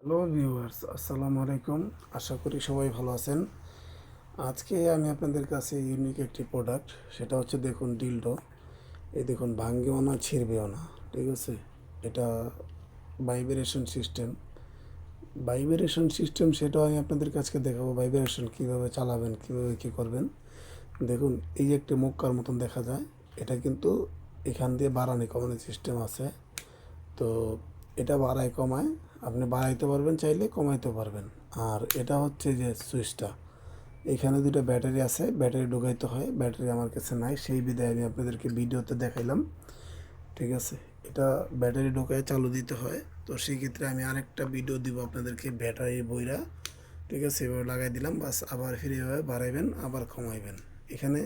Hello viewers, আসসালামু আলাইকুম। আশা করি সবাই ভালো আছেন। আজকে আমি আপনাদের কাছে ইউনিক একটি প্রোডাক্ট, সেটা হচ্ছে দেখুন ডিলডো। এই দেখুন, ভাঙ্গেও না ছিঁড়বেও না, ঠিক আছে। এটা ভাইব্রেশন সিস্টেম সেটাও আমি আপনাদের কাছে দেখাবো। ভাইব্রেশন কীভাবে চালাবেন, কীভাবে কী করবেন। দেখুন, এই যে একটা মুক্কার মতন দেখা যায়, এটা কিন্তু এখান দিয়ে বাড়ানি কমানোর সিস্টেম আছে। তো এটা বাড়ায় কমায়, আপনি বাড়াইতে পারবেন, চাইলে কমাইতে পারবেন। আর এটা হচ্ছে যে সুইচটা, এখানে দুটো ব্যাটারি আছে, ব্যাটারি ঢুকাইতে হয়। ব্যাটারি আমার কাছে নাই, সেই বিধায় আমি আপনাদেরকে ভিডিওতে দেখাইলাম, ঠিক আছে। এটা ব্যাটারি ঢোকায় চালু দিতে হয়। তো সেই ক্ষেত্রে আমি আরেকটা ভিডিও দিব আপনাদেরকে, ব্যাটারি বইরা, ঠিক আছে। এভাবে লাগাই দিলাম, বাস আবার ফিরে এভাবে বাড়াইবেন, আবার কমাইবেন। এখানে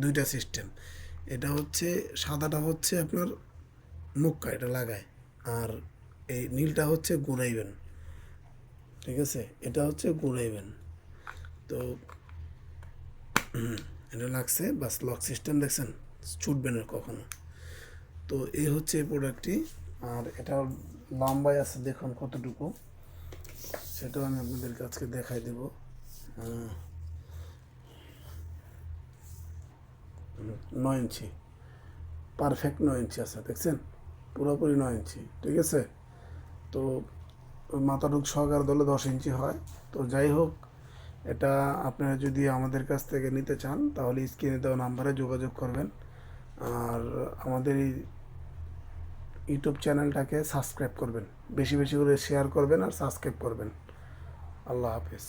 দুইটা সিস্টেম। এটা হচ্ছে সাদাটা হচ্ছে আপনার মুক্কা, এটা লাগায়। আর এই নীলটা হচ্ছে ঘুরাইবেন, ঠিক আছে। এটা হচ্ছে ঘুরাইবেন। তো এটা লাগছে, বাস লক সিস্টেম দেখছেন, ছুটবে না কখনো। তো এই হচ্ছে এই প্রোডাক্টটি। আর এটা লম্বায় আছে, দেখুন কতটুকু, সেটাও আমি আপনাদেরকে আজকে দেখাই দেব। 9 ইঞ্চি, পারফেক্ট 9 ইঞ্চি আছে, দেখছেন, পুরোপুরি 9 ইঞ্চি, ঠিক আছে। তো মাথাটুক সহকার দলে 10 ইঞ্চি হয়। তো যাই হোক, এটা আপনারা যদি আমাদের কাছ থেকে নিতে চান, তাহলে স্ক্রিনে দেওয়া নাম্বারে যোগাযোগ করবেন। আর আমাদের এই ইউটিউব চ্যানেলটাকে সাবস্ক্রাইব করবেন, বেশি বেশি করে শেয়ার করবেন আর সাবস্ক্রাইব করবেন। আল্লাহ হাফেজ।